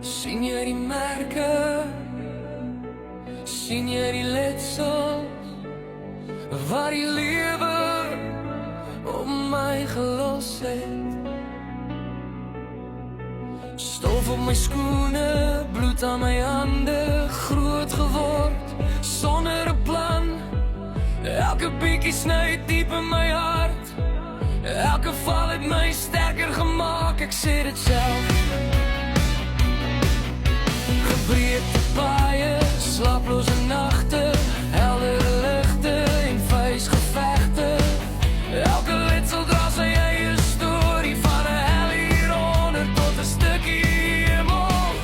Sien jy die merke? Sien jy die letsels waar die lewe om my gelos het? Stof op my skoene, bloed aan my hande, groot geword sonder 'n plan. Elke bietjie sny diep in my hart, elke val het my sterker gemaak, ek sê dit self. Gebreekte paaie, slaploze nagte, heldere ligte en vuisgevegte. Elke letsel dra sy eie storie, van 'n hel hieronder tot 'n stukkie hemel.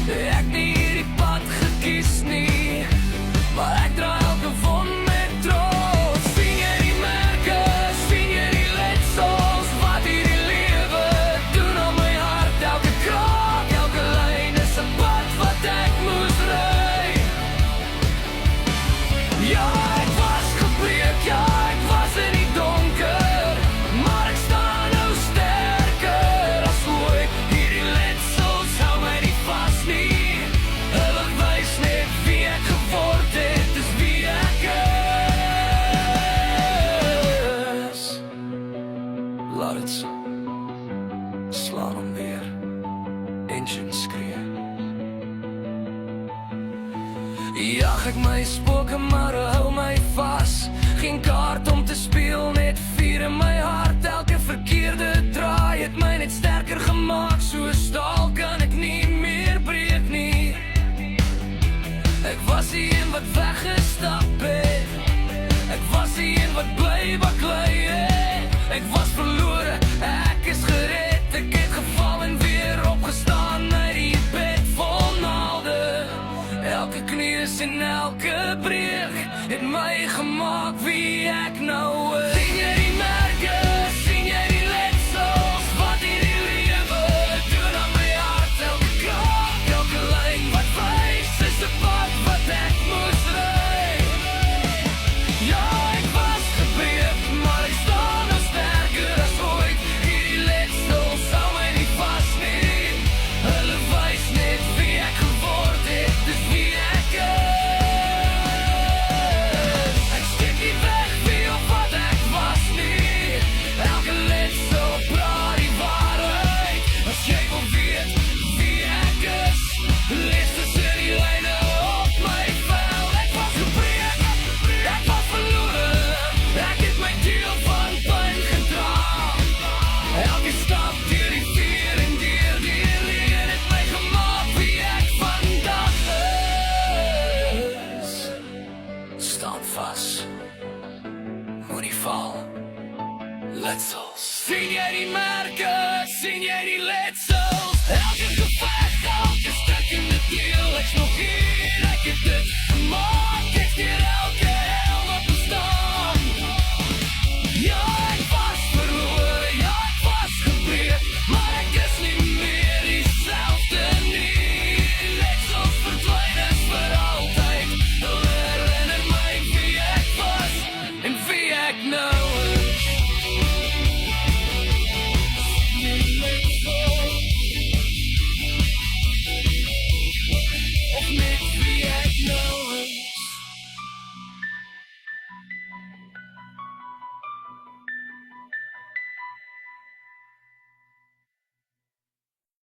Ek nie hierdie pad gekies nie, maar ek dra elke wond met trots. Sien jy die merke, sien jy die letsels wat hierdie lewe doen aan my hart? Elke kraak, elke lyn is 'n pad wat ek moes ry. Ja, ek was gebreek, ja, ek was in die donker, maar ek staan nou sterker as ooit. Hierdie letsels hou my nie vas nie, hulle wys net wie ek geword het, dis wie ek is. Laat het so, slaan hom weer, engine skree. Jag ek my spooke, maar hou my vas. Geen kaart om te speel, net vuur in my hart. Elke verkeerde draai het my net sterker gemaak. So staal kan ek nie meer breek nie. Ek was die een wat weggestap het, ek was die een wat bly baklei het. Ek was verlore, ek is gered, ek het geval en